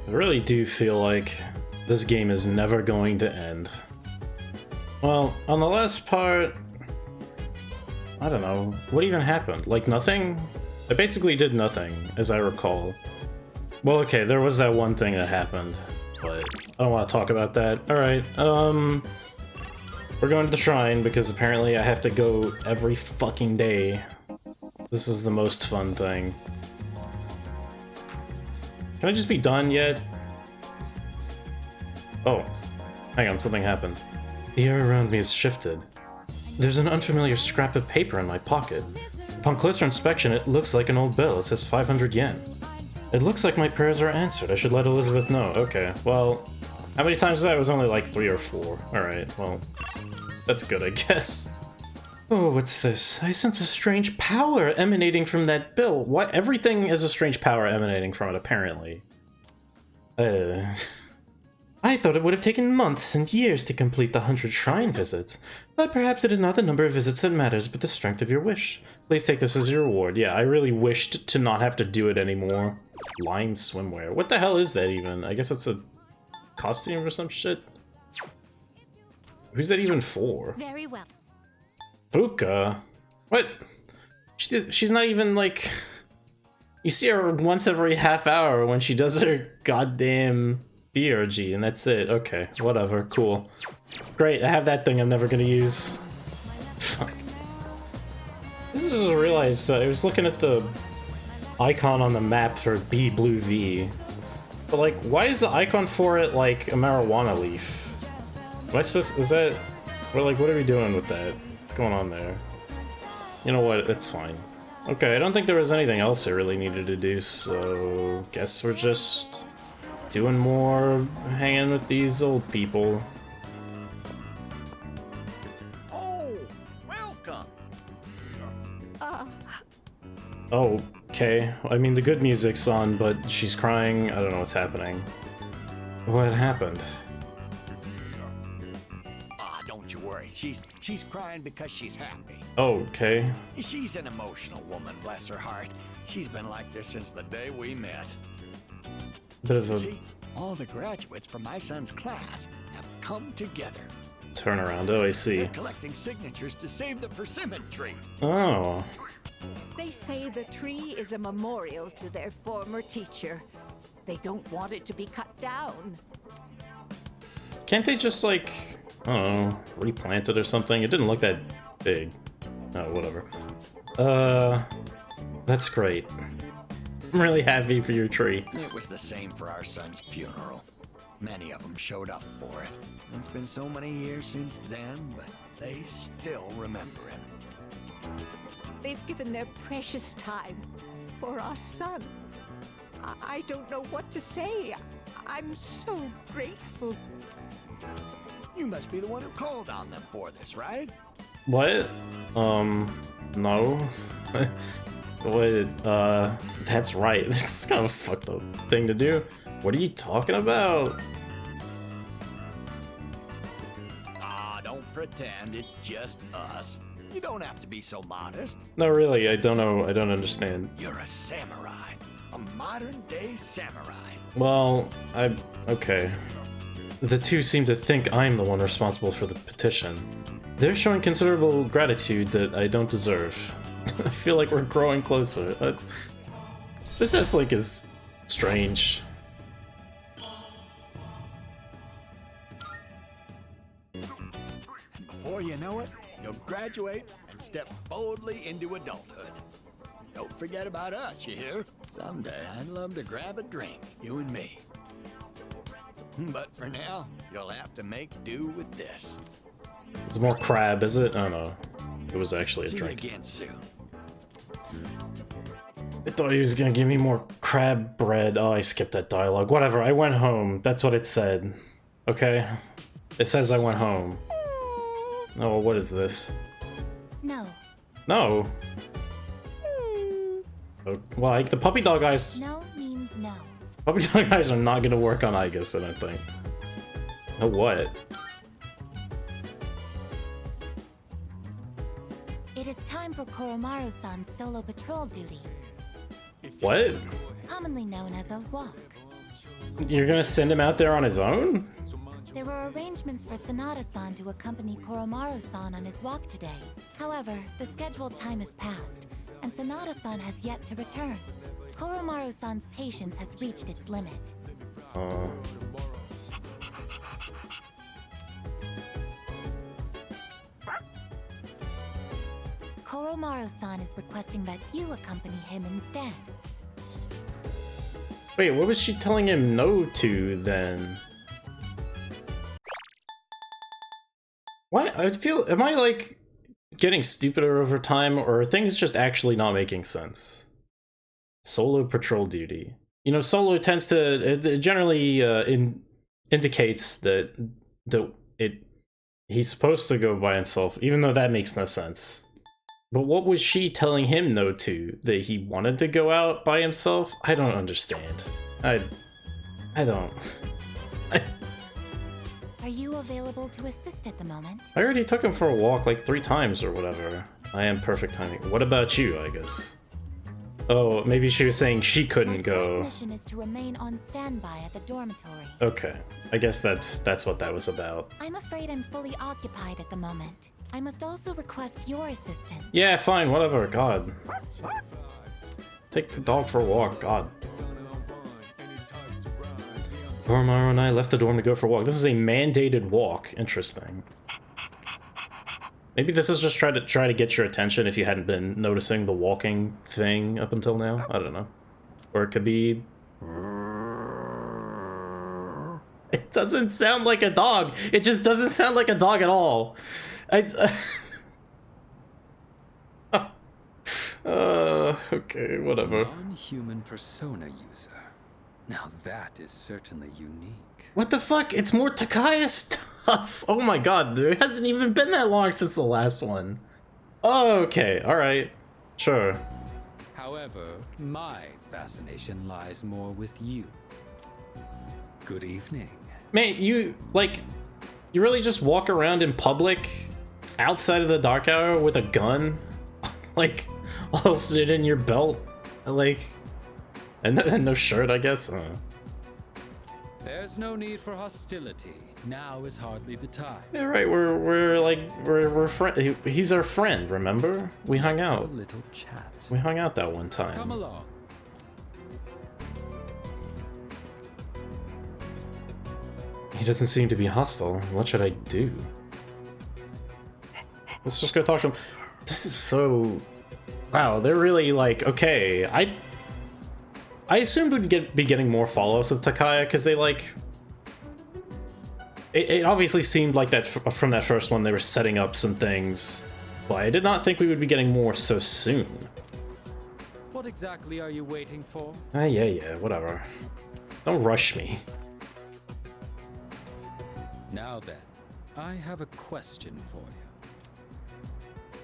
I really do feel like this game is never going to end. Well, on the last part, I don't know, what even happened? Like nothing? I basically did nothing, as I recall. Well, okay, there was that one thing that happened, but I don't want to talk about that. Alright, we're going to the shrine because apparently I have to go every fucking day. This is the most fun thing. Can I just be done yet? Oh, hang on, something happened. The air around me has shifted. There's an unfamiliar scrap of paper in my pocket. Upon closer inspection, it looks like an old bill. It says 500 yen. It looks like my prayers are answered. I should let Elizabeth know. Okay, well, how many times is that? It was only like 3 or 4. Alright, well, that's good, I guess. Oh, what's this? I sense a strange power emanating from that bill. What? Everything is a strange power emanating from it, apparently. I thought it would have taken months and years to complete the 100 shrine visits. But perhaps it is not the number of visits that matters, but the strength of your wish. Please take this as your reward. Yeah, I really wished to not have to do it anymore. Line swimwear. What the hell is that even? I guess it's a costume or some shit? Who's that even for? Very well. Fuka? What? She's not even like... You see her once every half hour when she does her goddamn theurgy, and that's it. Okay, whatever, cool. Great, I have that thing I'm never gonna use. Fuck. I just realized that I was looking at the icon on the map for B Blue V. But like, why is the icon for it like a marijuana leaf? Am I supposed to, is that, we're like, what are we doing with that? What's going on there? You know what, it's fine. Okay, I don't think there was anything else I really needed to do, so guess we're just doing more hanging with these old people. Oh, welcome. Oh, okay. I mean, the good music's on, but she's crying. I don't know what's happening. What happened? Ah, don't you worry. She's crying because she's happy. Oh, okay. She's an emotional woman, bless her heart. She's been like this since the day we met. Bit of You a see, all the graduates from my son's class have come together. turnaround. Oh, I see. They're collecting signatures to save the persimmon tree. Oh. They say the tree is a memorial to their former teacher. They don't want it to be cut down. Can't they just, like, I don't know, replant it or something? It didn't look that big. Oh, whatever. That's great. I'm really happy for your tree. It was the same for our son's funeral. Many of them showed up for it. It's been so many years since then, but they still remember him. They've given their precious time for our son. I don't know what to say. I'm so grateful. You must be the one who called on them for this, right? What? No. What? That's right. This is kind of a fucked up thing to do. What are you talking about? Ah, don't pretend it's just us. You don't have to be so modest. No, really, I don't know. I don't understand. You're a samurai. A modern-day samurai. Well, okay. The two seem to think I'm the one responsible for the petition. They're showing considerable gratitude that I don't deserve. I feel like we're growing closer. This S-Link is strange. And before you know it, you'll graduate and step boldly into adulthood. Don't forget about us, you hear? Someday I'd love to grab a drink, you and me. But for now, you'll have to make do with this. It's more crab, is it? Oh no. It was actually a See drink. you again soon. I thought he was gonna give me more crab bread. Oh, I skipped that dialogue. Whatever, I went home. That's what it said. Okay? It says I went home. Oh, what is this? No. No. Oh, well, like, the puppy dog eyes. No means no. Puppy dog eyes are not gonna work on Igus, I don't think. Oh, what? It is time for Koromaru-san's solo patrol duty, What? commonly known as a walk. You're gonna send him out there on his own? There were arrangements for Sanada-san to accompany Koromaru-san on his walk today. However, the scheduled time has passed, and Sanada-san has yet to return. Koromaru-san's patience has reached its limit. Koromaru-san is requesting that you accompany him instead. Wait, what was she telling him no to then? What? I feel, am I like getting stupider over time, or are things just actually not making sense? Solo patrol duty. You know, solo tends to, it generally indicates that he's supposed to go by himself, even though that makes no sense. But what was she telling him no to? That he wanted to go out by himself? I don't understand. I don't. Are you available to assist at the moment? I already took him for a walk like 3 times or whatever. I am perfect timing. What about you, I guess? Oh, maybe she was saying she couldn't go. My mission is to remain on standby at the dormitory. Okay, I guess that's what that was about. I'm afraid I'm fully occupied at the moment. I must also request your assistance. Yeah, fine, whatever, God. Take the dog for a walk, God. Koromaru and I left the dorm to go for a walk. This is a mandated walk. Interesting. Maybe this is just try to get your attention if you hadn't been noticing the walking thing up until now. I don't know. Or it could be... It doesn't sound like a dog. It just doesn't sound like a dog at all. Okay, whatever. Non-human persona user. Now that is certainly unique. What the fuck? It's more Takaya stuff. Oh my god, there hasn't even been that long since the last one. Okay, alright. Sure. However, my fascination lies more with you. Good evening. Man, you really just walk around in public outside of the dark hour with a gun? Like, all sit in your belt? Like, and no shirt, I guess? I don't know. There's no need for hostility. Now is hardly the time. Yeah, right, we're friend. He's our friend, remember? We hung Let's have out. a little chat. We hung out that one time. Come along. He doesn't seem to be hostile. What should I do? Let's just go talk to him. This is so... Wow, they're really like, okay, I assumed we'd be getting more follow-ups with Takaya, because they like... It obviously seemed like that from that first one they were setting up some things, but I did not think we would be getting more so soon. What exactly are you waiting for? Yeah, whatever. Don't rush me. Now then, I have a question for you.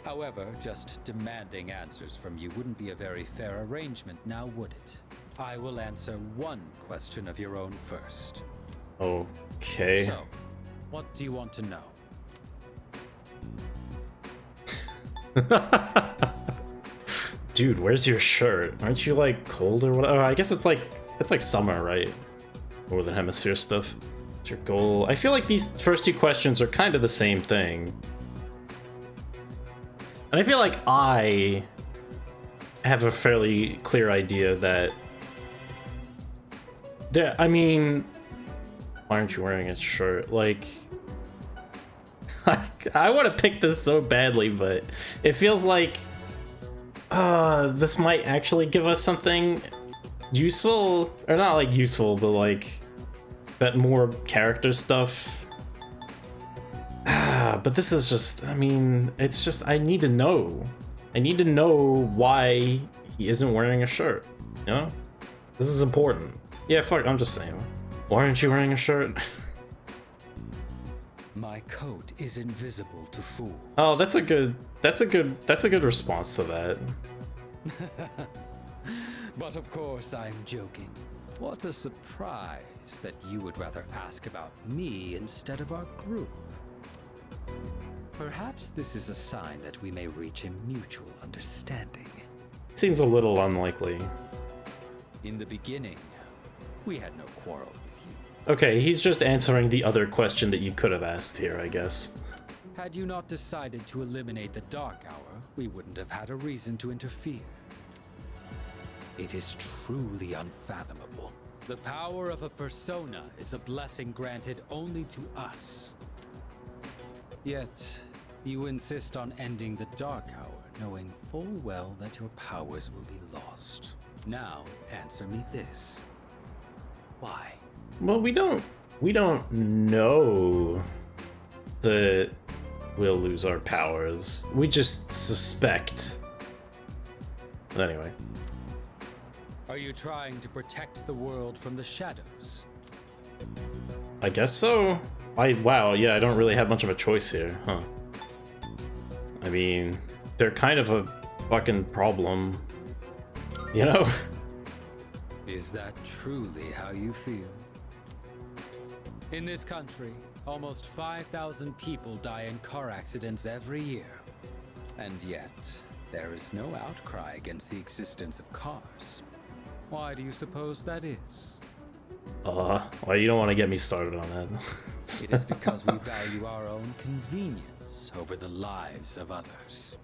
However, just demanding answers from you wouldn't be a very fair arrangement, now would it? I will answer one question of your own first. Okay. So, what do you want to know? Dude, where's your shirt? Aren't you like cold or whatever? Oh, I guess it's like summer, right? Northern Hemisphere stuff. What's your goal? I feel like these first 2 questions are kind of the same thing. And I feel like I have a fairly clear idea that I mean, why aren't you wearing a shirt? Like, I want to pick this so badly, but it feels like this might actually give us something useful, or not like useful, but like that more character stuff. But this is just, I mean, it's just, I need to know. I need to know why he isn't wearing a shirt, you know? This is important. Yeah, fuck, I'm just saying. Why aren't you wearing a shirt? My coat is invisible to fools. Oh, that's a good response to that. But of course I'm joking. What a surprise that you would rather ask about me instead of our group. Perhaps this is a sign that we may reach a mutual understanding. Seems a little unlikely. In the beginning, We had no quarrel with you. Okay, he's just answering the other question that you could have asked here, I guess. Had you not decided to eliminate the Dark Hour, we wouldn't have had a reason to interfere. It is truly unfathomable. The power of a persona is a blessing granted only to us. Yet, you insist on ending the Dark Hour, knowing full well that your powers will be lost. Now, answer me this. Why? Well, we don't know that we'll lose our powers. We just suspect. But anyway. Are you trying to protect the world from the shadows? I guess so. Wow, yeah, I don't really have much of a choice here, huh? I mean, they're kind of a fucking problem. You know? Is that truly how you feel? In this country, almost 5,000 people die in car accidents every year. And yet, there is no outcry against the existence of cars. Why do you suppose that is? Well, you don't want to get me started on that. It is because we value our own convenience over the lives of others.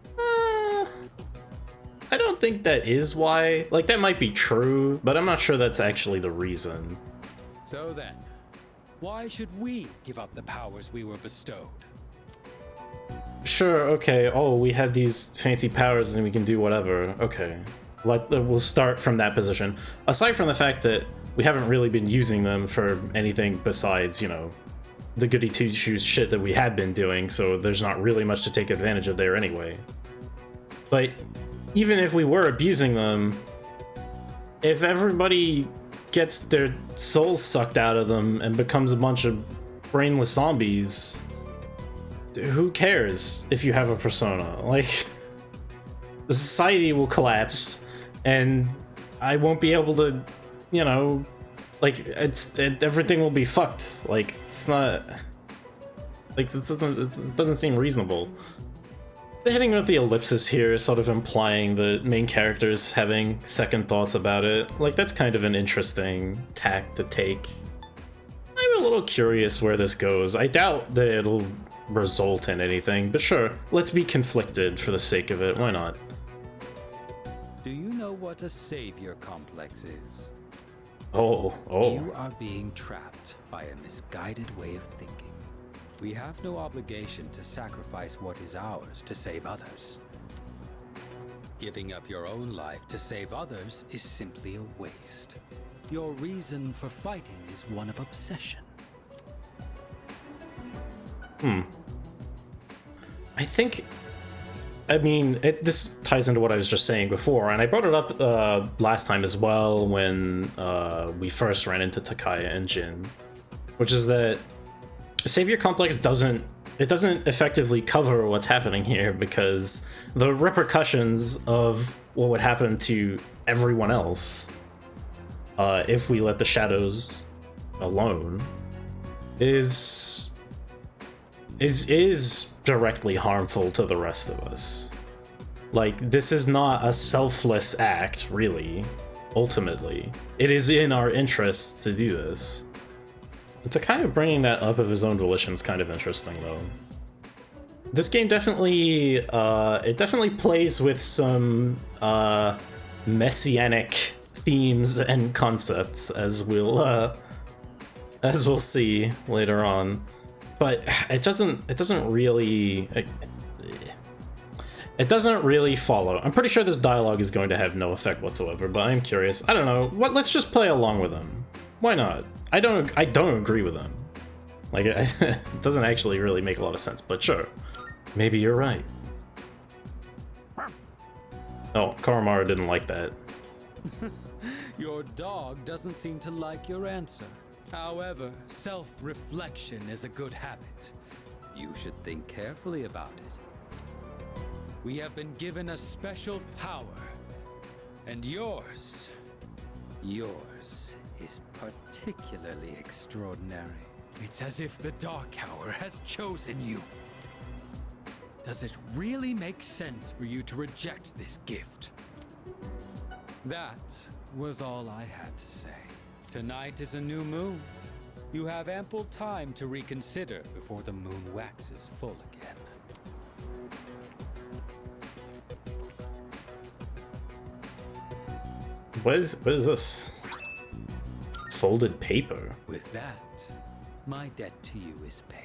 I don't think that is why. Like, that might be true, but I'm not sure that's actually the reason. So then, why should we give up the powers we were bestowed? Sure, okay, oh, we have these fancy powers and we can do whatever. Okay, we'll start from that position. Aside from the fact that we haven't really been using them for anything besides, you know, the goody two-shoes shit that we had been doing, so there's not really much to take advantage of there anyway. But even if we were abusing them, if everybody gets their souls sucked out of them and becomes a bunch of brainless zombies, who cares if you have a persona? Like, the society will collapse, and I won't be able to, you know, like, everything will be fucked. Like, it's not, like, this doesn't seem reasonable. The hitting with the ellipsis here is sort of implying the main characters having second thoughts about it. Like, that's kind of an interesting tack to take. I'm a little curious where this goes. I doubt that it'll result in anything, but sure, let's be conflicted for the sake of it. Why not? Do you know what a savior complex is? Oh. You are being trapped by a misguided way of thinking. We have no obligation to sacrifice what is ours to save others. Giving up your own life to save others is simply a waste. Your reason for fighting is one of obsession. I mean, this ties into what I was just saying before, and I brought it up last time as well when we first ran into Takaya and Jin, which is that Savior Complex doesn't effectively cover what's happening here, because the repercussions of what would happen to everyone else if we let the shadows alone is directly harmful to the rest of us. Like, this is not a selfless act, really, ultimately. It is in our interests to do this. To kind of bringing that up of his own volition is kind of interesting, though. This game definitely, it definitely plays with some, messianic themes and concepts, as we'll see later on. But it doesn't really follow. I'm pretty sure this dialogue is going to have no effect whatsoever, but I'm curious. I don't know. Let's just play along with him. Why not? I don't agree with him. Like, it doesn't actually really make a lot of sense, but sure. Maybe you're right. Oh, Koromaru didn't like that. Your dog doesn't seem to like your answer. However, self-reflection is a good habit. You should think carefully about it. We have been given a special power, and yours is particularly extraordinary. It's as if the Dark Hour has chosen you. Does it really make sense for you to reject this gift? That was all I had to say. Tonight is a new moon. You have ample time to reconsider before the moon waxes full again. What is this? Folded paper. With that, my debt to you is paid.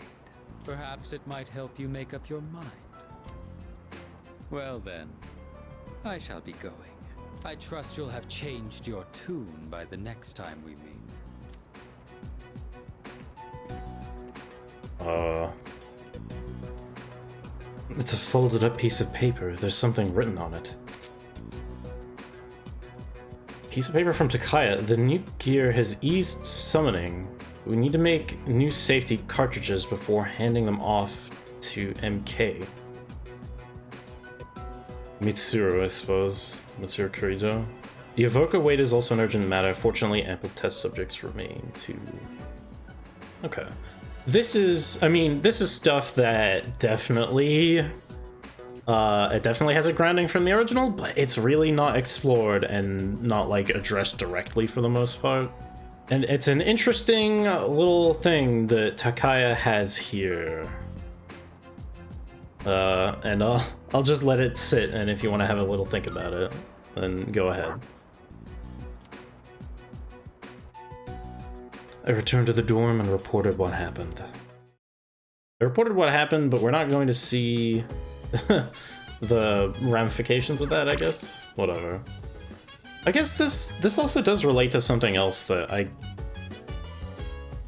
Perhaps it might help you make up your mind. Well then, I shall be going. I trust you'll have changed your tune by the next time we meet. It's a folded up piece of paper. There's something written on it. Piece of paper from Takaya. The new gear has eased summoning. We need to make new safety cartridges before handing them off to MK. Mitsuru, I suppose. Mitsuru Kurido. The evoker weight is also an urgent matter. Fortunately, ample test subjects remain to... Okay. This is, I mean, this is stuff that definitely, it definitely has a grounding from the original, but it's really not explored and not, like, addressed directly for the most part. And it's an interesting little thing that Takaya has here. And I'll just let it sit, and if you want to have a little think about it, then go ahead. I returned to the dorm and reported what happened. I reported what happened, but we're not going to see the ramifications of that, I guess. Whatever. I guess this also does relate to something else that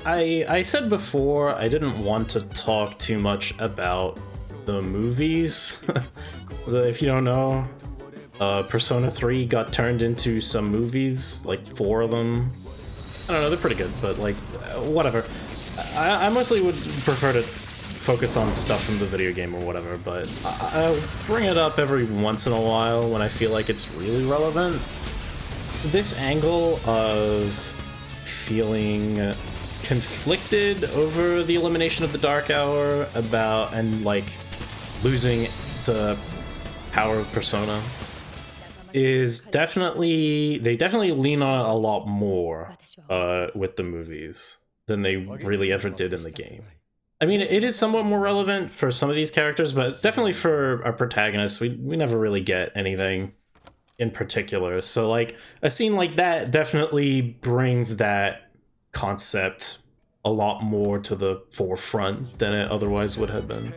I said before I didn't want to talk too much about the movies. So if you don't know, Persona 3 got turned into some movies, like 4 of them. I don't know, they're pretty good, but like, whatever. I mostly would prefer to focus on stuff from the video game or whatever, but I'll bring it up every once in a while when I feel like it's really relevant. This angle of feeling conflicted over the elimination of the Dark Hour and like losing the power of Persona is definitely, they definitely lean on it a lot more with the movies than they really ever did in the game. I mean, it is somewhat more relevant for some of these characters, but it's definitely for our protagonists. We never really get anything in particular. So like a scene like that definitely brings that concept a lot more to the forefront than it otherwise would have been.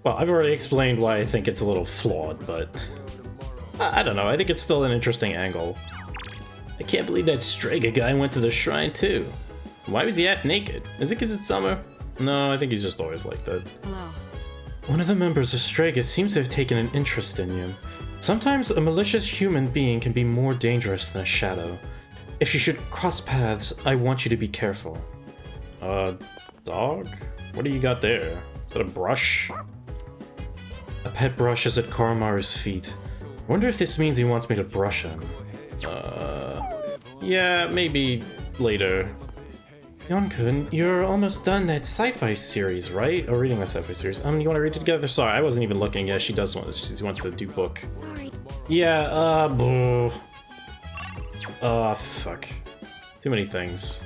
Well, I've already explained why I think it's a little flawed, but I don't know, I think it's still an interesting angle. I can't believe that Strega guy went to the shrine too. Why was he half naked? Is it because it's summer? No, I think he's just always like that. Hello. One of the members of Strega seems to have taken an interest in you. Sometimes a malicious human being can be more dangerous than a shadow. If you should cross paths, I want you to be careful. Dog? What do you got there? Is that a brush? A pet brush is at Koromaru's feet. Wonder if this means he wants me to brush him. Yeah, maybe later. Yonkun, you're almost done that sci-fi series, right? Or reading that sci-fi series. You want to read it together? Sorry, I wasn't even looking. Yeah, she does want. She wants to do book. Sorry. Yeah. Fuck. Too many things.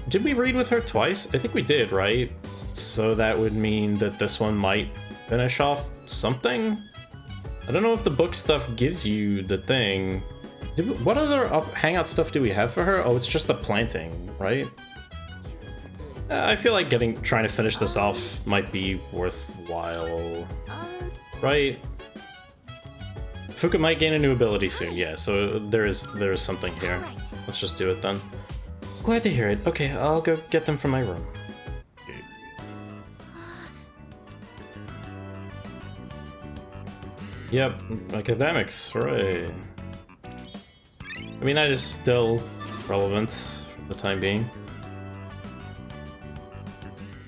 Did we read with her twice? I think we did, right? So that would mean that this one might finish off something. I don't know if the book stuff gives you the thing. What other hangout stuff do we have for her? Oh, it's just the planting, right? I feel like trying to finish this off might be worthwhile, right? Fuka might gain a new ability soon, yeah, so there is something here. Let's just do it then. Glad to hear it. Okay, I'll go get them from my room. Yep, academics, right. I mean, that is still relevant for the time being.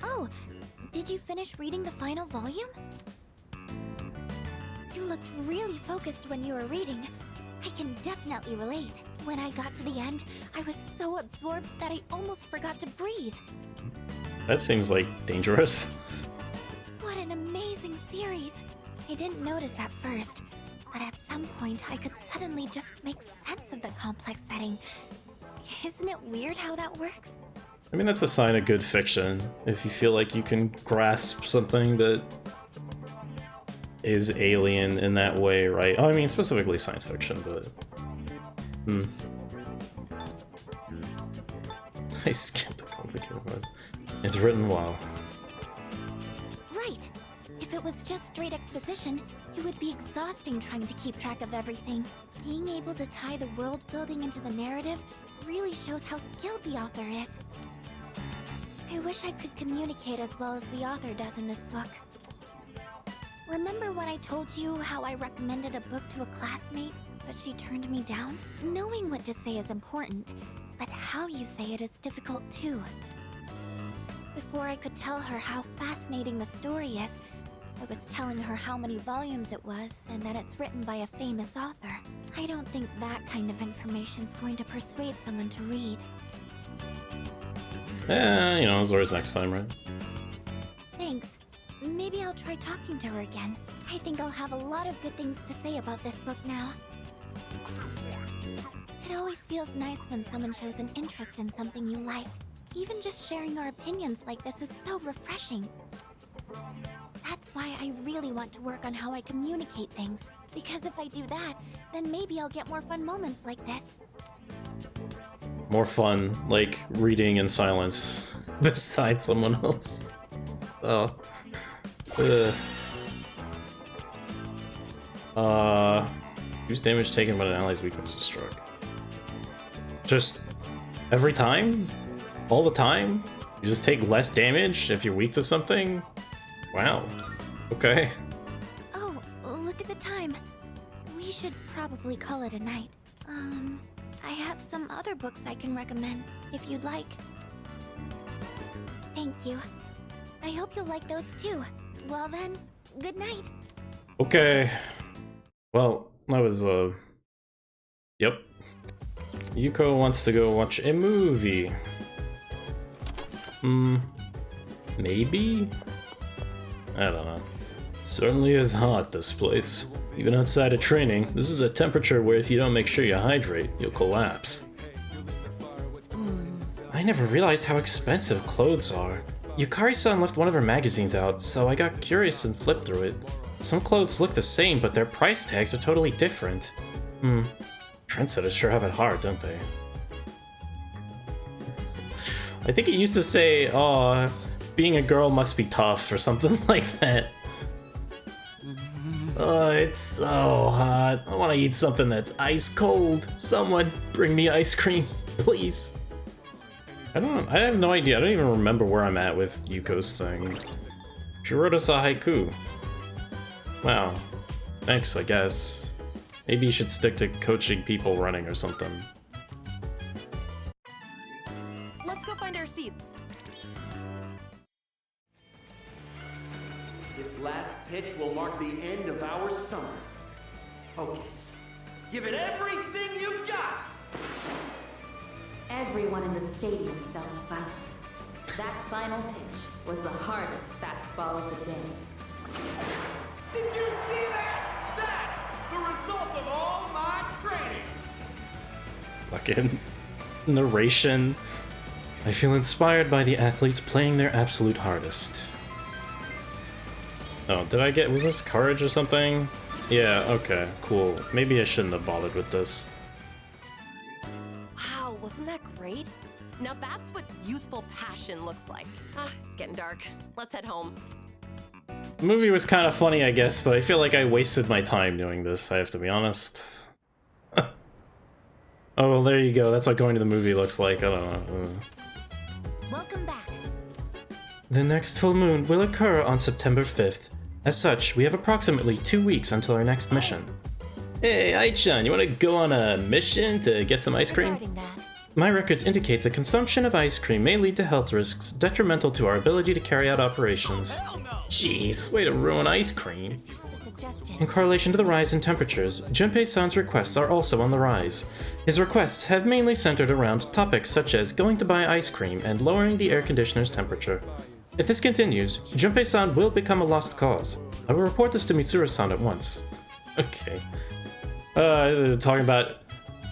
Oh, did you finish reading the final volume? You looked really focused when you were reading. I can definitely relate. When I got to the end, I was so absorbed that I almost forgot to breathe. That seems like dangerous. What an amazing series! I didn't notice at first, but at some point I could suddenly just make sense of the complex setting. Isn't it weird how that works? I mean, that's a sign of good fiction. If you feel like you can grasp something that is alien in that way, right? Oh, I mean, specifically science fiction, but... I skipped the complicated words. It's written well. Right. If it was just straight exposition, it would be exhausting trying to keep track of everything. Being able to tie the world building into the narrative really shows how skilled the author is. I wish I could communicate as well as the author does in this book. Remember when I told you how I recommended a book to a classmate, but she turned me down? Knowing what to say is important, but how you say it is difficult too. Before I could tell her how fascinating the story is, I was telling her how many volumes it was and that it's written by a famous author. I don't think that kind of information's going to persuade someone to read. You know, Zora's next time, right? Thanks. Maybe I'll try talking to her again. I think I'll have a lot of good things to say about this book now. It always feels nice when someone shows an interest in something you like. Even just sharing our opinions like this is so refreshing. That's why I really want to work on how I communicate things. Because if I do that, then maybe I'll get more fun moments like this. More fun, like reading in silence beside someone else. Oh. Use damage taken when an ally's weakness is struck. Just every time? All the time? You just take less damage if you're weak to something? Wow. Okay. Oh, look at the time. We should probably call it a night. I have some other books I can recommend, if you'd like. Thank you. I hope you'll like those too. Well then, good night. Okay. Well, that was, Yep. Yuko wants to go watch a movie. Maybe? I don't know. It certainly is hot, this place. Even outside of training, this is a temperature where if you don't make sure you hydrate, you'll collapse. I never realized how expensive clothes are. Yukari-san left one of her magazines out, so I got curious and flipped through it. Some clothes look the same, but their price tags are totally different. Trendsetters sure have it hard, don't they? I think it used to say, oh, being a girl must be tough, or something like that. Oh, it's so hot. I want to eat something that's ice cold. Someone bring me ice cream, please. I don't know. I have no idea. I don't even remember where I'm at with Yuko's thing. She wrote us a haiku. Wow. Thanks, I guess. Maybe you should stick to coaching people running or something. Let's go find our seats. This last pitch will mark the end of our summer. Focus. Give it everything you've got! Everyone in the stadium fell silent. That final pitch was the hardest fastball of the day. Did you see that? That's the result of all my training! Fucking narration. I feel inspired by the athletes playing their absolute hardest. Oh, did I get... was this courage or something? Yeah, okay, cool. Maybe I shouldn't have bothered with this. Wow, wasn't that great? Now that's what youthful passion looks like. It's getting dark. Let's head home. The movie was kind of funny, I guess, but I feel like I wasted my time doing this, I have to be honest. Oh, well, there you go. That's what going to the movie looks like. I don't know. Welcome back. The next full moon will occur on September 5th. As such, we have approximately 2 weeks until our next mission. Hey, Ai-chan, you want to go on a mission to get some ice cream? Regarding that, My records indicate the consumption of ice cream may lead to health risks detrimental to our ability to carry out operations. Jeez, way to ruin ice cream. the suggestion. In correlation to the rise in temperatures, Junpei-san's requests are also on the rise. His requests have mainly centered around topics such as going to buy ice cream and lowering the air conditioner's temperature. If this continues, Junpei-san will become a lost cause. I will report this to Mitsuru-san at once. Okay. Talking about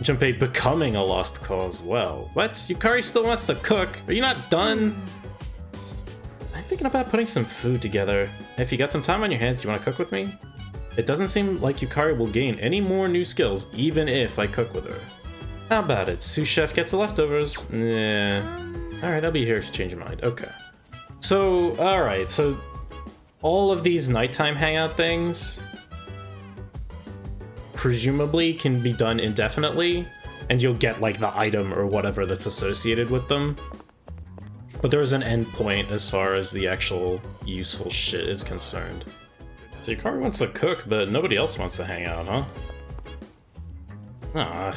Junpei becoming a lost cause. Well, what? Yukari still wants to cook. Are you not done? I'm thinking about putting some food together. If you got some time on your hands, do you want to cook with me? It doesn't seem like Yukari will gain any more new skills, even if I cook with her. How about it? Sous chef gets the leftovers. Nah. Alright, I'll be here if you change your mind. Okay. So, alright, so all of these nighttime hangout things presumably can be done indefinitely, and you'll get like the item or whatever that's associated with them. But there's an end point as far as the actual useful shit is concerned. So Yukari wants to cook, but nobody else wants to hang out, huh? Ah.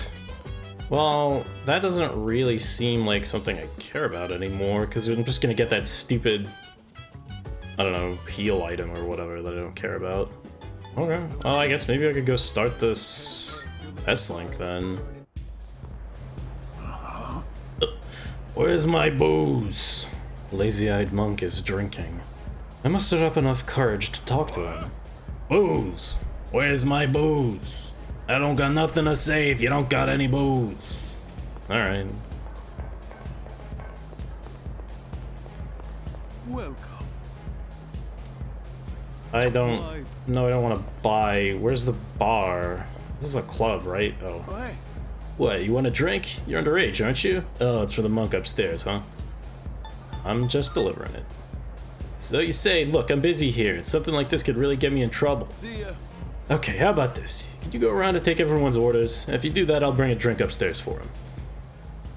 Well, that doesn't really seem like something I care about anymore, because I'm just gonna get that stupid, I don't know, heal item or whatever that I don't care about. Okay, well, I guess maybe I could go start this S-Link then. Where's my booze? Lazy-eyed monk is drinking. I mustered up enough courage to talk to him. Booze! Where's my booze? I don't got nothing to say if you don't got any booze. Alright. Welcome. I don't want to buy. Where's the bar? This is a club, right? Oh. Hey. What, you want a drink? You're underage, aren't you? Oh, it's for the monk upstairs, huh? I'm just delivering it. So you say, look, I'm busy here, and something like this could really get me in trouble. See ya. Okay, how about this? Could you go around and take everyone's orders? If you do that, I'll bring a drink upstairs for him.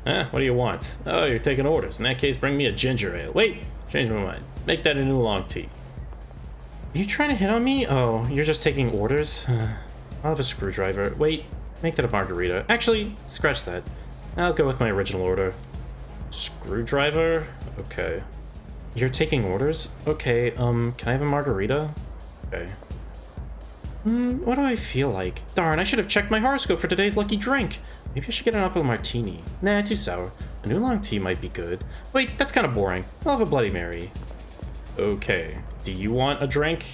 Huh? What do you want? Oh, you're taking orders. In that case, bring me a ginger ale. Wait! Change my mind. Make that a oolong tea. Are you trying to hit on me? Oh, you're just taking orders? I'll have a screwdriver. Wait, make that a margarita. Actually, scratch that. I'll go with my original order. Screwdriver? Okay. You're taking orders? Okay, can I have a margarita? Okay. What do I feel like? Darn, I should have checked my horoscope for today's lucky drink. Maybe I should get an apple martini. Nah, too sour. A oolong tea might be good. Wait, that's kind of boring. I'll have a Bloody Mary. Okay. Do you want a drink?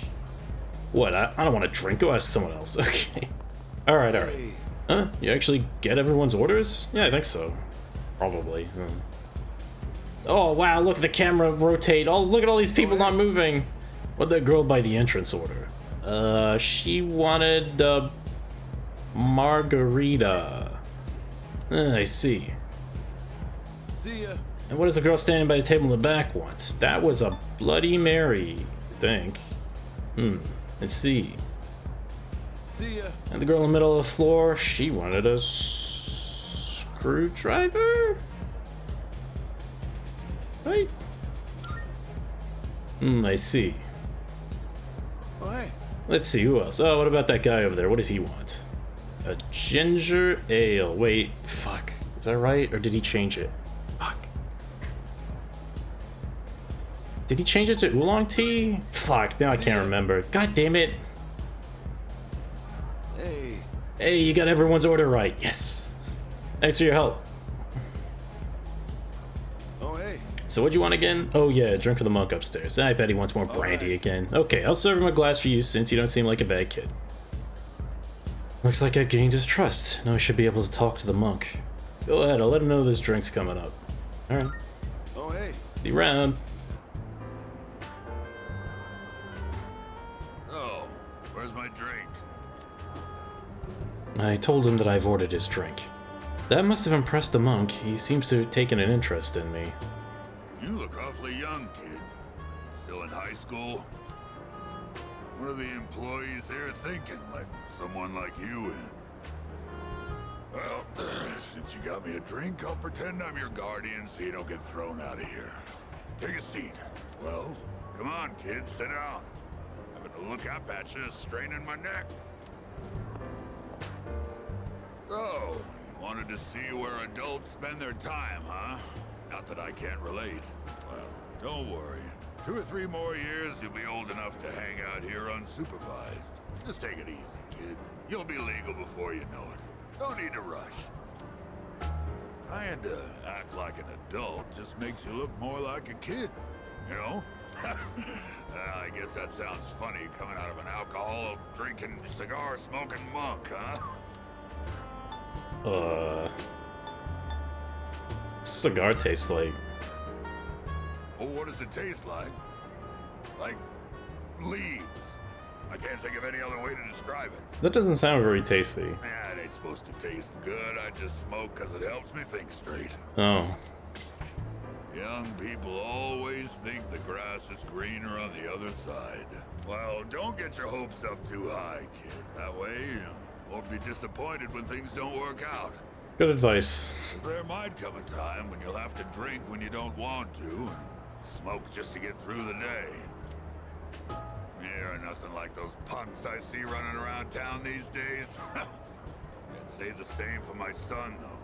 What? I don't want a drink. Go ask someone else. Okay. Alright, alright. Huh? You actually get everyone's orders? Yeah, I think so. Probably. Oh, wow, look at the camera rotate. Oh, look at all these people not moving. What'd that girl by the entrance order? She wanted a margarita. I see. See ya. And what does the girl standing by the table in the back want? That was a Bloody Mary, I think. Let's see. See ya. And the girl in the middle of the floor, she wanted a screwdriver? Right? I see. Oh, hey. Let's see, who else? Oh, what about that guy over there? What does he want? A ginger ale. Wait, fuck. Is that right? Or did he change it? Fuck. Did he change it to oolong tea? Fuck, now I can't remember. God damn it. Hey. Hey, you got everyone's order right. Yes. Thanks for your help. Oh, hey. So what'd you want again? Oh yeah, drink for the monk upstairs. I bet he wants more brandy again. Okay, I'll serve him a glass for you since you don't seem like a bad kid. Looks like I gained his trust. Now I should be able to talk to the monk. Go ahead, I'll let him know this drink's coming up. Alright. Oh, hey. See you around. Oh, where's my drink? I told him that I've ordered his drink. That must have impressed the monk. He seems to have taken an interest in me. You look awfully young, kid. Still in high school? What are the employees here thinking, letting someone like you in? Well, since you got me a drink, I'll pretend I'm your guardian so you don't get thrown out of here. Take a seat. Well, come on, kid, sit down. Having to look up at you is straining my neck. So, you wanted to see where adults spend their time, huh? Not that I can't relate. Well, don't worry. 2 or 3 more years, you'll be old enough to hang out here unsupervised. Just take it easy, kid. You'll be legal before you know it. Don't need to rush. Trying to act like an adult just makes you look more like a kid, you know? I guess that sounds funny coming out of an alcohol-drinking, cigar-smoking monk, huh? Cigar tastes like? Well, what does it taste like? Like leaves. I can't think of any other way to describe it. That doesn't sound very tasty. Yeah, it ain't supposed to taste good. I just smoke because it helps me think straight. Oh. Young people always think the grass is greener on the other side. Well, don't get your hopes up too high, kid. That way, you won't be disappointed when things don't work out. Good advice. 'Cause there might come a time when you'll have to drink when you don't want to, and smoke just to get through the day. You're nothing like those punks I see running around town these days. I'd say the same for my son, though.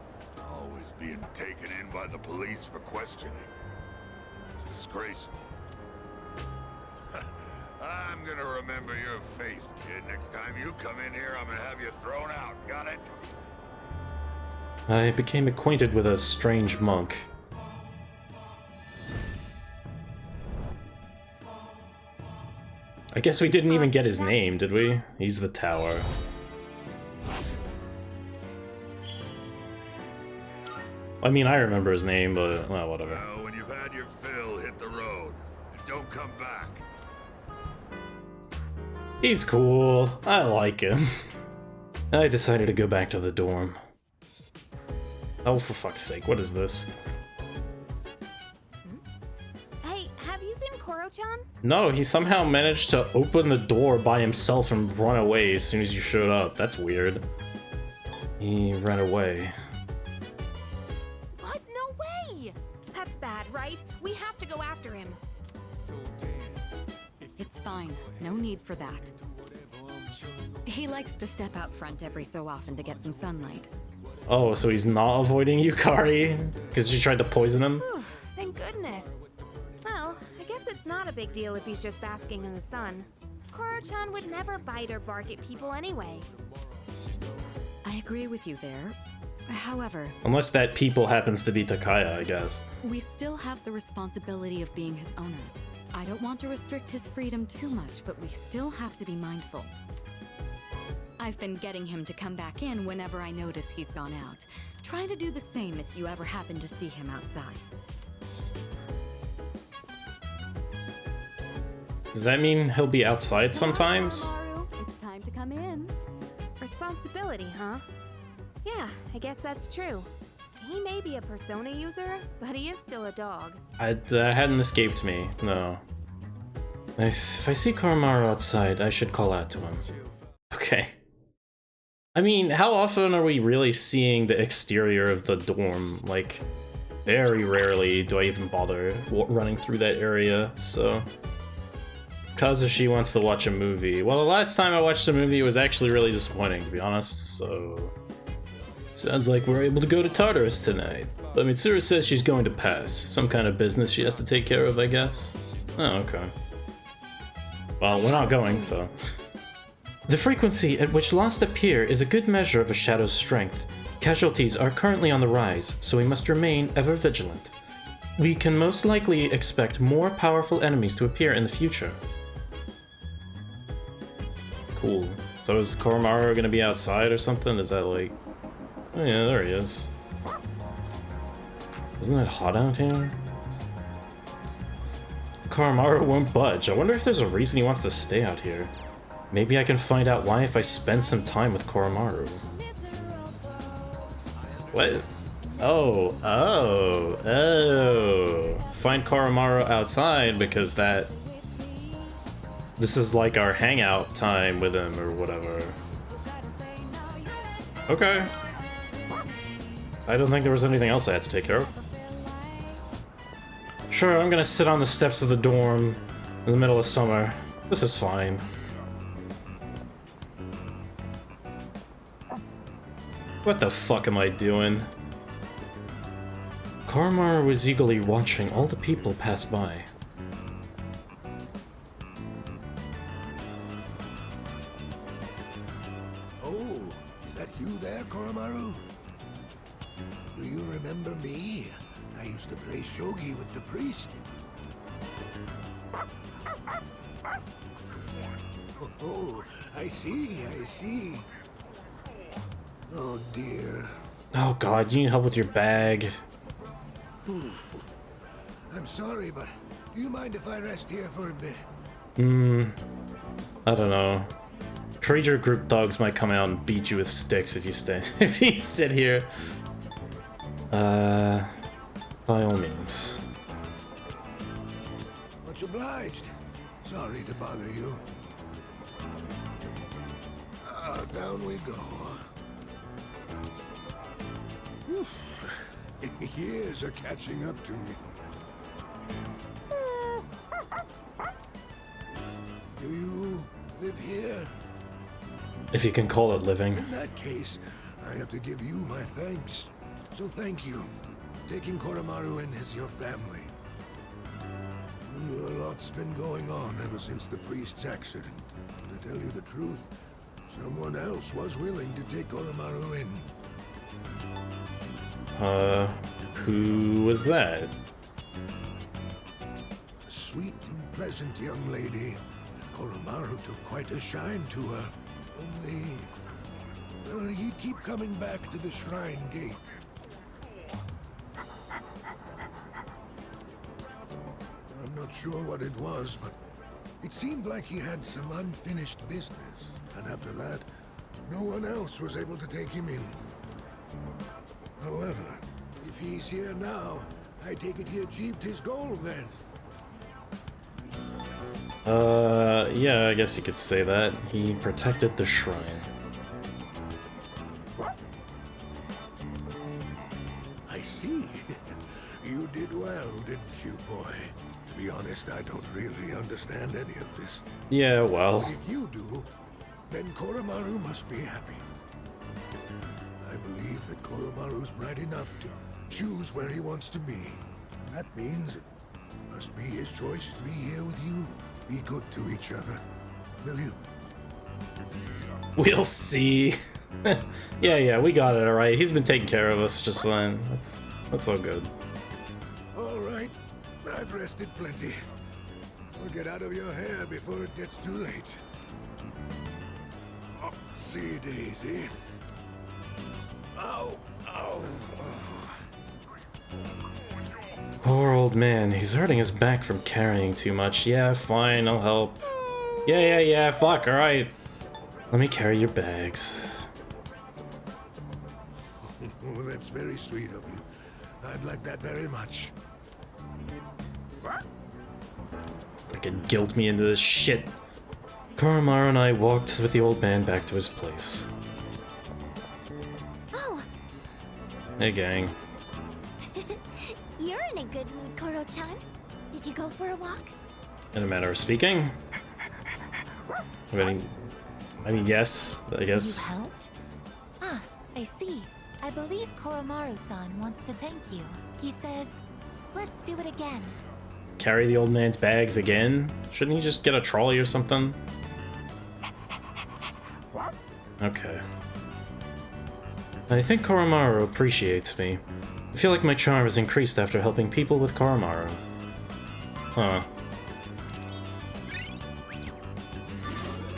Always being taken in by the police for questioning. It's disgraceful. I'm gonna remember your face, kid. Next time you come in here, I'm gonna have you thrown out. Got it? I became acquainted with a strange monk. I guess we didn't even get his name, did we? He's the tower. I mean, I remember his name, but, well, whatever. Well, when you've had your fill, hit the road. And don't come back. He's cool. I like him. I decided to go back to the dorm. Oh, for fuck's sake, what is this? Hey, have you seen Koro-chan? No, he somehow managed to open the door by himself and run away as soon as you showed up. That's weird. He ran away. What? No way! That's bad, right? We have to go after him. It's fine. No need for that. He likes to step out front every so often to get some sunlight. Oh, so he's not avoiding Yukari? Because she tried to poison him? Whew, thank goodness. Well, I guess it's not a big deal if he's just basking in the sun. Koro-chan would never bite or bark at people anyway. I agree with you there. However, Unless that people happens to be Takaya, I guess. we still have the responsibility of being his owners. I don't want to restrict his freedom too much, but we still have to be mindful. I've been getting him to come back in whenever I notice he's gone out. Try to do the same if you ever happen to see him outside. Does that mean he'll be outside sometimes? Koromaru, it's time to come in. Responsibility, huh? Yeah, I guess that's true. He may be a persona user, but he is still a dog. That hadn't escaped me, no. If I see Koromaru outside, I should call out to him. Okay. I mean, how often are we really seeing the exterior of the dorm? Like, very rarely do I even bother running through that area, so... Kazushi wants to watch a movie. Well, the last time I watched a movie, it was actually really disappointing, to be honest, so... Sounds like we're able to go to Tartarus tonight. But Mitsuru says she's going to pass. Some kind of business she has to take care of, I guess. Oh, okay. Well, we're not going, so... The frequency at which lost appear is a good measure of a shadow's strength. Casualties are currently on the rise, so we must remain ever vigilant. We can most likely expect more powerful enemies to appear in the future. Cool. So is Koromaru gonna be outside or something? Is that like... Oh yeah, there he is. Isn't it hot out here? Koromaru won't budge. I wonder if there's a reason he wants to stay out here. Maybe I can find out why if I spend some time with Koromaru. What? Oh. Find Koromaru outside because this is like our hangout time with him or whatever. Okay. I don't think there was anything else I had to take care of. Sure, I'm gonna sit on the steps of the dorm in the middle of summer. This is fine. What the fuck am I doing? Koromaru was eagerly watching all the people pass by. Oh, is that you there, Koromaru? Do you remember me? I used to play shogi with the priest. Oh, I see. Oh dear. Oh god, you need help with your bag. I'm sorry, but do you mind if I rest here for a bit? I don't know. Creature group dogs might come out and beat you with sticks if you stay if you sit here. By all means. Much obliged. Sorry to bother you. Down we go. Years are catching up to me. Do you live here? If you can call it living. In that case, I have to give you my thanks. So thank you. Taking Koromaru in as your family. A lot's been going on ever since the priest's accident. To tell you the truth, someone else was willing to take Koromaru in. Who was that? A sweet and pleasant young lady. Koromaru took quite a shine to her. Only he'd keep coming back to the shrine gate. I'm not sure what it was, but it seemed like he had some unfinished business. And after that, no one else was able to take him in. However, if he's here now, I take it he achieved his goal then. Yeah, I guess you could say that. He protected the shrine. I see. You did well, didn't you, boy? To be honest, I don't really understand any of this. Yeah, well. But if you do, then Koromaru must be happy. I believe that Koromaru's bright enough to choose where he wants to be. And that means it must be his choice to be here with you. Be good to each other, will you? We'll see. yeah, we got it alright. He's been taking care of us just fine. That's all good. Alright, I've rested plenty. I'll get out of your hair before it gets too late. Oh, see you, Daisy. Ow, ow, Poor old man, he's hurting his back from carrying too much. Yeah, fine, I'll help. Yeah, fuck, alright. Let me carry your bags. Oh, that's very sweet of you. I'd like that very much. Fucking guilt me into this shit. Koromaru and I walked with the old man back to his place. Oh! Hey, gang. You're in a good mood, Koro-chan. Did you go for a walk? In a matter of speaking. I mean, yes, I guess. You helped? Ah, I see. I believe Koromaru-san wants to thank you. He says, let's do it again. Carry the old man's bags again? Shouldn't he just get a trolley or something? Okay. I think Koromaru appreciates me. I feel like my charm has increased after helping people with Koromaru. Huh.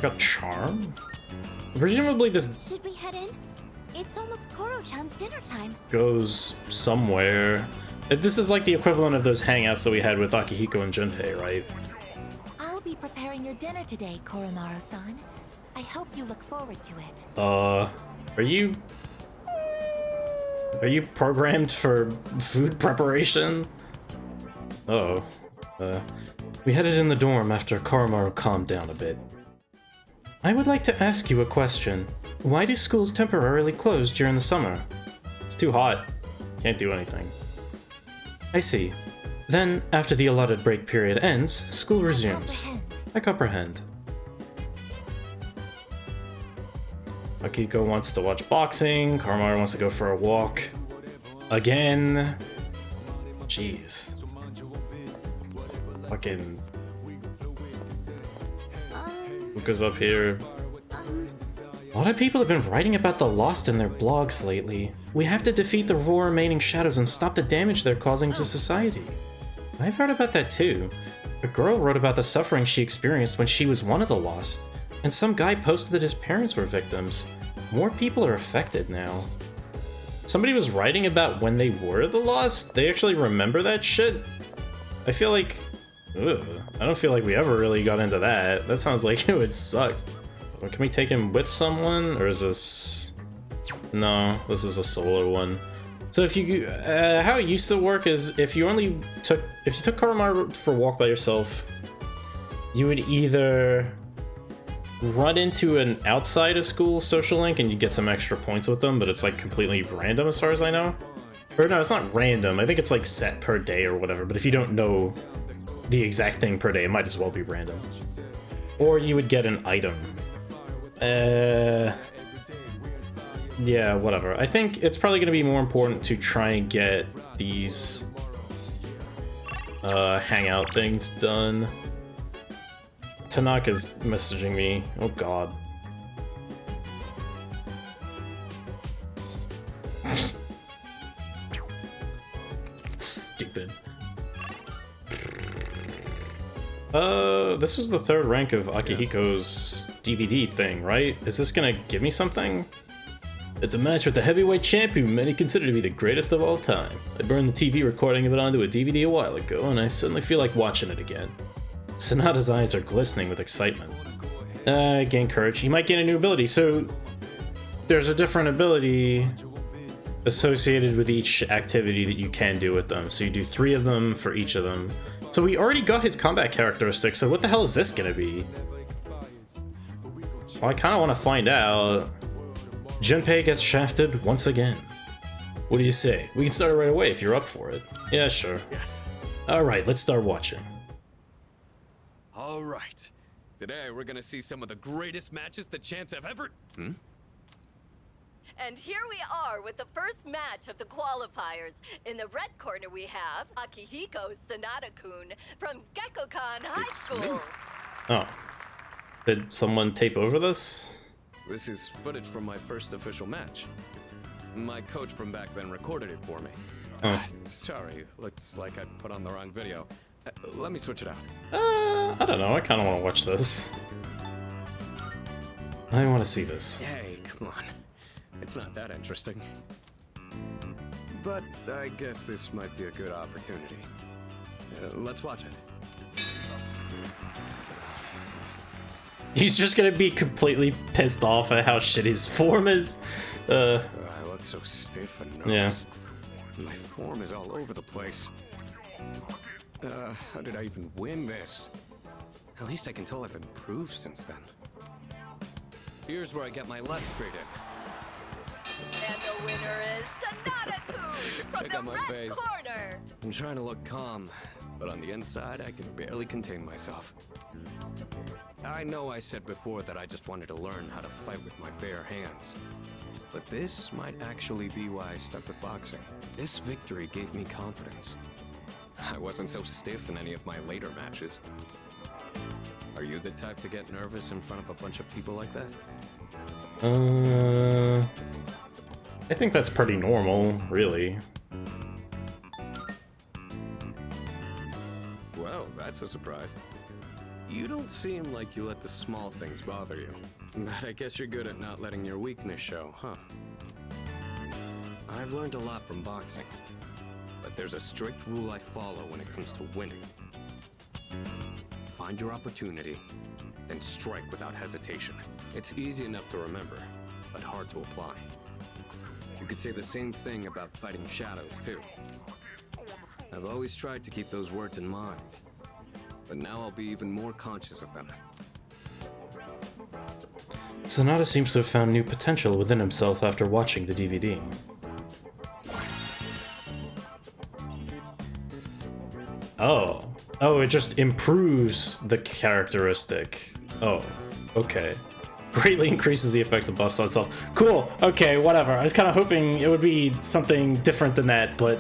Got charm? Presumably this Should we head in? It's almost Koro-chan's dinner time. goes somewhere. This is like the equivalent of those hangouts that we had with Akihiko and Junpei, right? I'll be preparing your dinner today, Koromaru-san. I hope you look forward to it. Are you programmed for food preparation? Uh-oh. We headed in the dorm after Koromaru calmed down a bit. I would like to ask you a question. Why do schools temporarily close during the summer? It's too hot. Can't do anything. I see. Then, after the allotted break period ends, school resumes. I comprehend. Akiko wants to watch boxing, Koromaru wants to go for a walk. Again. Jeez. Fucking... What goes up here? A lot of people have been writing about the Lost in their blogs lately. We have to defeat the 4 remaining shadows and stop the damage they're causing to society. I've heard about that too. A girl wrote about the suffering she experienced when she was one of the Lost, and some guy posted that his parents were victims. More people are affected now. somebody was writing about when they were the Lost. They actually remember that shit. I feel like, ugh, I don't feel like we ever really got into that. That sounds like it would suck. Can we take him with someone, or is this? No, this is a solo one. So if you, how it used to work is if you took Koromaru for a walk by yourself, you would either run into an outside of school social link and you get some extra points with them, but it's like completely random as far as I know. Or no, it's not random. I think it's like set per day or whatever, but if you don't know the exact thing per day, it might as well be random. Or you would get an item. Yeah, whatever. I think it's probably going to be more important to try and get these hangout things done. Tanaka's messaging me. Oh god. Stupid. This was the 3rd rank of Akihiko's DVD thing, right? Is this gonna give me something? It's a match with the heavyweight champ who many consider to be the greatest of all time. I burned the TV recording of it onto a DVD a while ago, and I suddenly feel like watching it again. Sonata's eyes are glistening with excitement. Gain courage. He might gain a new ability, so there's a different ability associated with each activity that you can do with them. So you do 3 of them for each of them. So we already got his combat characteristic, so what the hell is this gonna be? Well, I kinda wanna find out. Junpei gets shafted once again. What do you say? We can start it right away if you're up for it. Yeah, sure. Yes. Alright, let's start watching. All right. Today we're gonna see some of the greatest matches the champs have ever... And here we are with the first match of the qualifiers. In the red corner we have Akihiko Sanada-kun from Gekkokan High School. Oh. Did someone tape over this? This is footage from my first official match. My coach from back then recorded it for me. Sorry, looks like I put on the wrong video. Let me switch it out. I don't know, I kinda wanna watch this. I wanna see this. Hey, come on. It's not that interesting. But I guess this might be a good opportunity. Let's watch it. He's just gonna be completely pissed off at how shit his form is. I look so stiff and nervous. Yeah. My form is all over the place. How did I even win this? At least I can tell I've improved since then. Here's where I get my left straight in. And the winner is Sanada-kun from Check out the my red face. corner. I'm trying to look calm, but on the inside, I can barely contain myself. I know I said before that I just wanted to learn how to fight with my bare hands. But this might actually be why I stuck with boxing. This victory gave me confidence. I wasn't so stiff in any of my later matches. Are you the type to get nervous in front of a bunch of people like that? I think that's pretty normal, really. Well, that's a surprise. You don't seem like you let the small things bother you. But I guess you're good at not letting your weakness show, huh? I've learned a lot from boxing. But there's a strict rule I follow when it comes to winning. Find your opportunity, then strike without hesitation. It's easy enough to remember, but hard to apply. You could say the same thing about fighting shadows, too. I've always tried to keep those words in mind, but now I'll be even more conscious of them. Sanada seems to have found new potential within himself after watching the DVD. Oh, it just improves the characteristic. Oh, okay. Greatly increases the effects of buffs on itself. Cool, okay, whatever. I was kind of hoping it would be something different than that, but...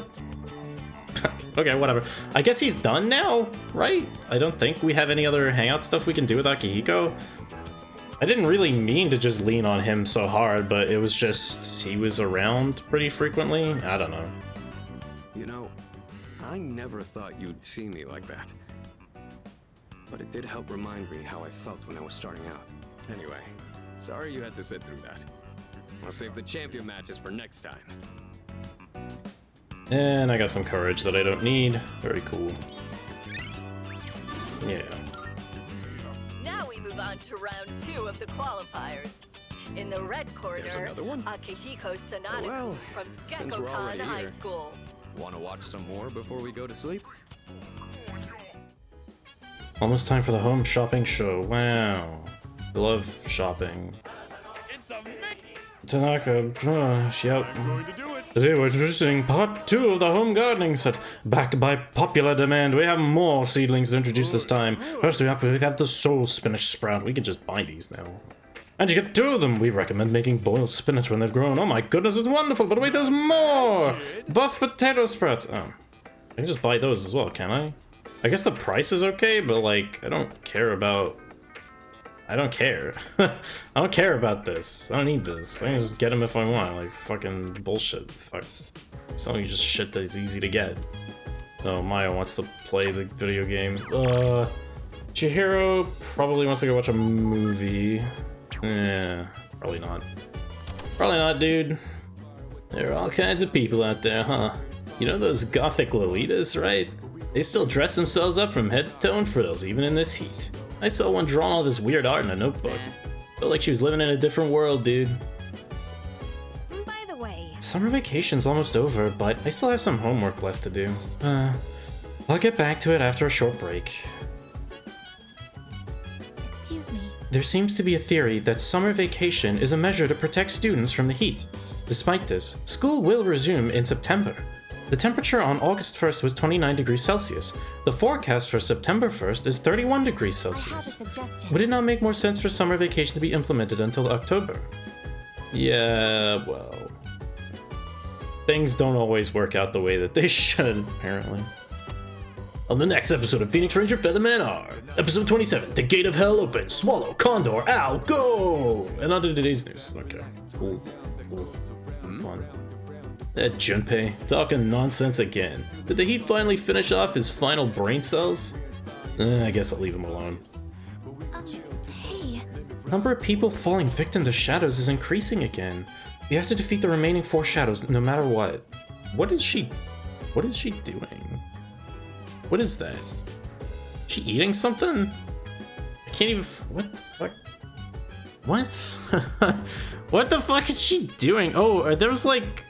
okay, whatever. I guess he's done now, right? I don't think we have any other hangout stuff we can do with Akihiko. I didn't really mean to just lean on him so hard, but it was just... he was around pretty frequently? I don't know. You know, I never thought you'd see me like that. But it did help remind me how I felt when I was starting out. Anyway, sorry you had to sit through that. I'll save the champion matches for next time. And I got some courage that I don't need. Very cool. Yeah. Now we move on to round 2 of the qualifiers. In the red corner, Akihiko Sanada Well, from since we're Gekkokan already High here. School. Want to watch some more before we go to sleep? Almost time for the home shopping show. Wow. I love shopping. It's a Mickey! Tanaka, yep. Today we're introducing part 2 of the home gardening set. Backed by popular demand, we have more seedlings to introduce this time. First we have the soul spinach sprout. We can just buy these now. And you get 2 of them. We recommend making boiled spinach when they've grown. Oh my goodness, it's wonderful, but wait, there's more! Buff potato sprouts. Oh. I can just buy those as well, can I? I guess the price is okay, but like, I don't care about... I don't care. I don't care about this. I don't need this. I can just get them if I want. Like, fucking bullshit. Fuck. It's only just shit that is easy to get. Oh, Maya wants to play the video game. Chihiro probably wants to go watch a movie. Yeah, probably not. Probably not, dude. There are all kinds of people out there, huh? You know those gothic Lolitas, right? They still dress themselves up from head to toe in frills, even in this heat. I saw one drawing all this weird art in a notebook. Felt like she was living in a different world, dude. By the way, Summer vacation's almost over, but I still have some homework left to do. I'll get back to it after a short break. Excuse me. There seems to be a theory that summer vacation is a measure to protect students from the heat. Despite this, school will resume in September. The temperature on August 1st was 29 degrees Celsius. The forecast for September 1st is 31 degrees Celsius. I have a suggestion. Would it not make more sense for summer vacation to be implemented until October? Yeah, well... things don't always work out the way that they should, apparently. On the next episode of Phoenix Ranger Featherman R, episode 27, The Gate of Hell opens, Swallow, Condor, Owl, go! And on to today's news. Okay, cool. Fun. That Junpei, talking nonsense again. Did the heat finally finish off his final brain cells? I guess I'll leave him alone. Hey. Number of people falling victim to shadows is increasing again. You have to defeat the remaining 4 shadows no matter what. What is she doing? What is that? She eating something? I can't even, what the fuck? What? What the fuck is she doing? Oh, are those like...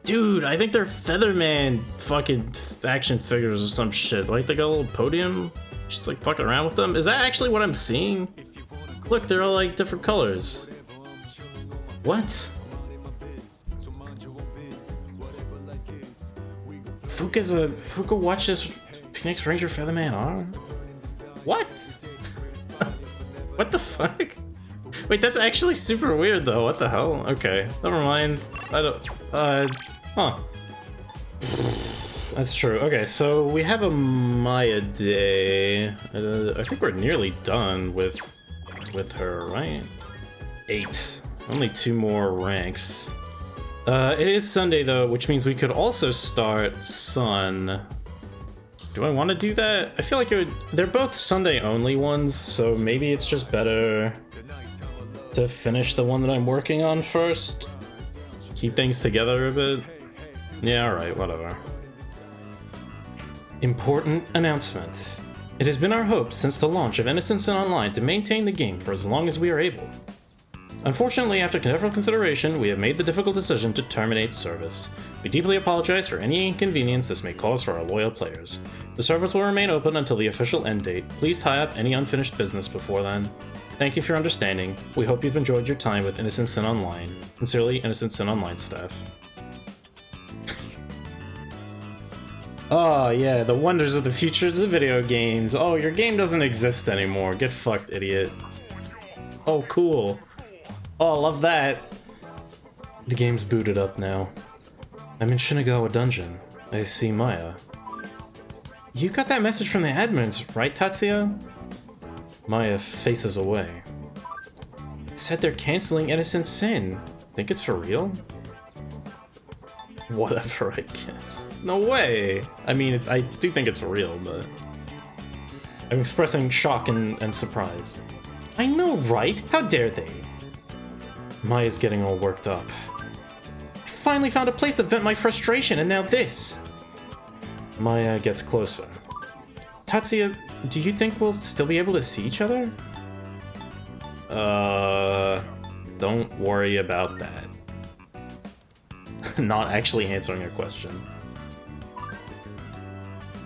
Dude, I think they're Featherman fucking action figures or some shit. Like they got a little podium. She's like fucking around with them. Is that actually what I'm seeing? Look, they're all like different colors. What? Fuka watches Phoenix Ranger Featherman R? What? What the fuck? Wait, that's actually super weird though. What the hell? Okay, never mind. I don't. Huh. That's true. Okay, so we have a Maya day. I think we're nearly done with her, right? 8. Only 2 more ranks. It is Sunday though, which means we could also start Sun. Do I want to do that? I feel like it would. They're both Sunday only ones, so maybe it's just better to finish the one that I'm working on first. Keep things together a bit. Yeah, alright, whatever. Important announcement. It has been our hope since the launch of Innocence and Online to maintain the game for as long as we are able. Unfortunately, after careful consideration, we have made the difficult decision to terminate service. We deeply apologize for any inconvenience this may cause for our loyal players. The service will remain open until the official end date. Please tie up any unfinished business before then. Thank you for your understanding. We hope you've enjoyed your time with Innocence and Online. Sincerely, Innocence and Online staff. Oh yeah, the wonders of the futures of video games. Oh, your game doesn't exist anymore. Get fucked, idiot. Oh, cool. Oh, I love that. The game's booted up now. I'm in Shinagawa Dungeon. I see Maya. You got that message from the admins, right, Tatsuya? Maya faces away. It said they're canceling Innocent Sin. Think it's for real? Whatever, I guess. No way! I mean, I do think it's for real, but... I'm expressing shock and surprise. I know, right? How dare they? Maya's getting all worked up. I finally found a place to vent my frustration, and now this. Maya gets closer. Tatsuya, do you think we'll still be able to see each other? Don't worry about that. Not actually answering your question.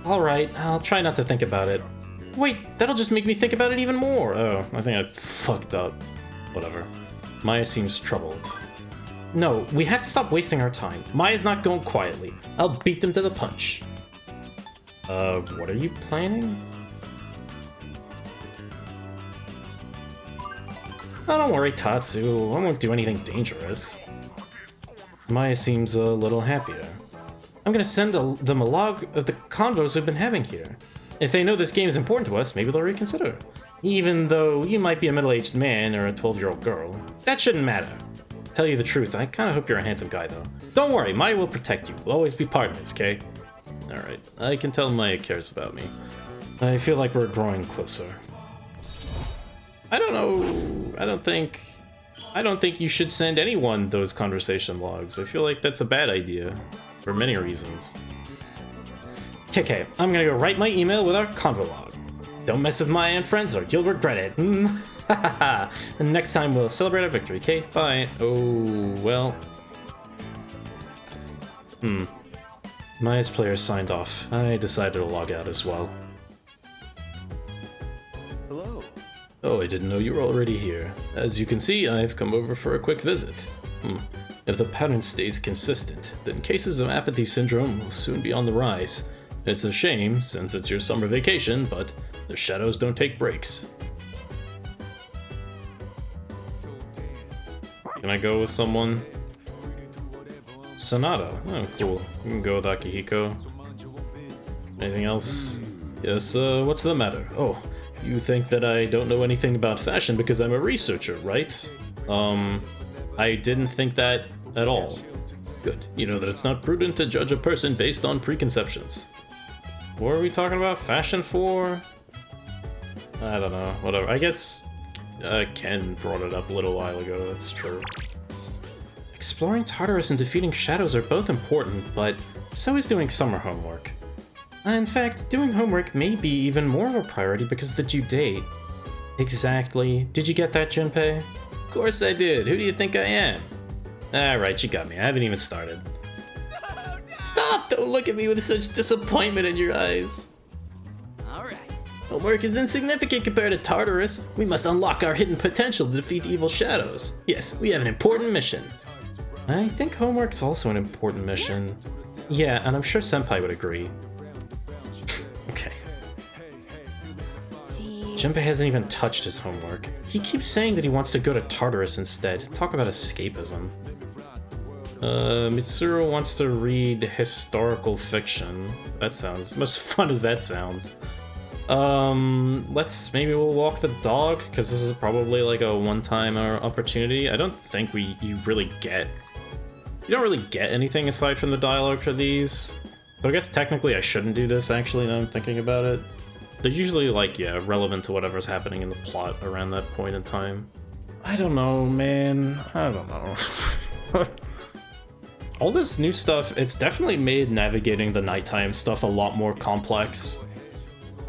Alright, I'll try not to think about it. Wait, that'll just make me think about it even more. Oh, I think I fucked up. Whatever. Maya seems troubled. No, we have to stop wasting our time. Maya's not going quietly. I'll beat them to the punch. What are you planning? Oh, don't worry, Tatsu. I won't do anything dangerous. Maya seems a little happier. I'm gonna send them a log of the convos we've been having here. If they know this game is important to us, maybe they'll reconsider. Even though you might be a middle-aged man or a 12-year-old girl. That shouldn't matter. Tell you the truth, I kinda hope you're a handsome guy, though. Don't worry, Maya will protect you. We'll always be partners, okay? Alright, I can tell Maya cares about me. I feel like we're growing closer. I don't know. I don't think you should send anyone those conversation logs. I feel like that's a bad idea. For many reasons. Okay, I'm gonna go write my email with our convo log. Don't mess with Maya and friends or you'll regret it. And next time we'll celebrate our victory, okay? Bye. Oh, well. Maya's player signed off. I decided to log out as well. Hello. Oh, I didn't know you were already here. As you can see, I've come over for a quick visit. If the pattern stays consistent, then cases of apathy syndrome will soon be on the rise. It's a shame, since it's your summer vacation, but the shadows don't take breaks. Can I go with someone? Sonata. Oh, cool. We can go with Akihiko. Anything else? Yes, what's the matter? Oh, you think that I don't know anything about fashion because I'm a researcher, right? I didn't think that at all. Good. You know that it's not prudent to judge a person based on preconceptions. What are we talking about fashion for? I don't know. Whatever. I guess Ken brought it up a little while ago. That's true. Exploring Tartarus and defeating shadows are both important, but so is doing summer homework. In fact, doing homework may be even more of a priority because of the due date. Exactly. Did you get that, Junpei? Of course I did. Who do you think I am? Alright, you got me. I haven't even started. Stop! Don't look at me with such disappointment in your eyes. Alright. Homework is insignificant compared to Tartarus. We must unlock our hidden potential to defeat evil shadows. Yes, we have an important mission. I think homework's also an important mission. Yeah, and I'm sure Senpai would agree. Okay. Junpei hasn't even touched his homework. He keeps saying that he wants to go to Tartarus instead. Talk about escapism. Mitsuru wants to read historical fiction. That sounds as much fun as that sounds. Maybe we'll walk the dog, because this is probably like a one-time opportunity. I don't think you don't really get anything aside from the dialogue for these. So I guess technically I shouldn't do this, actually, now I'm thinking about it. They're usually, like, yeah, relevant to whatever's happening in the plot around that point in time. I don't know, man. I don't know. All this new stuff, it's definitely made navigating the nighttime stuff a lot more complex.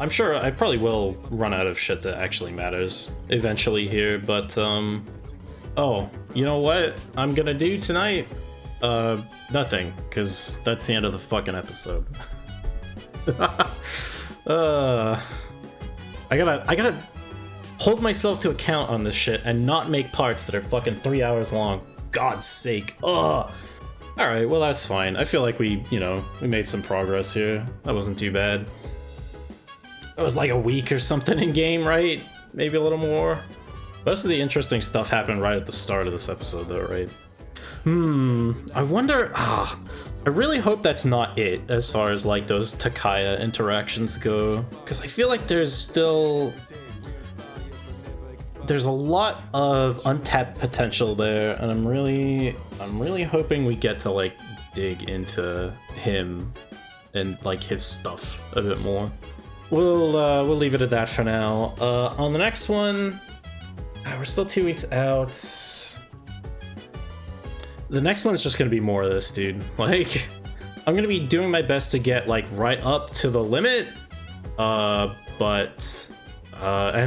I'm sure I probably will run out of shit that actually matters eventually here, but, oh, you know what I'm gonna do tonight? Nothing, because that's the end of the fucking episode. I gotta hold myself to account on this shit and not make parts that are fucking 3 hours long. God's sake. Ugh. Alright, well that's fine. I feel like we made some progress here. That wasn't too bad. That was like a week or something in game, right? Maybe a little more. Most of the interesting stuff happened right at the start of this episode though, right? I wonder, I really hope that's not it as far as like those Takaya interactions go, because I feel like there's a lot of untapped potential there, and I'm really hoping we get to like dig into him and like his stuff a bit more. We'll leave it at that for now. On the next one, we're still 2 weeks out. the next one's just gonna be more of this, dude. Like, I'm gonna be doing my best to get like right up to the limit, and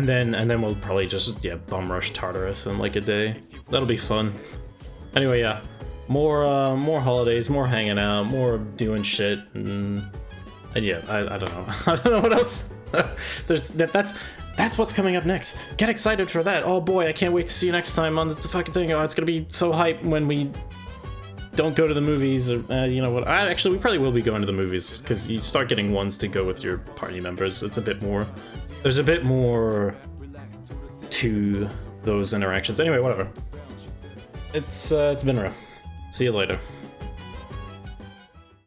then we'll probably just bum rush Tartarus in like a day. That'll be fun. Anyway, yeah, more holidays, more hanging out, more doing shit, and yeah, I don't know. I don't know what else. That's what's coming up next. Get excited for that. Oh boy, I can't wait to see you next time on the fucking thing. Oh, it's gonna be so hype when we don't go to the movies, or you know what? Actually, we probably will be going to the movies because you start getting ones to go with your party members. It's a bit more. There's a bit more to those interactions. Anyway, whatever. It's been rough. See you later.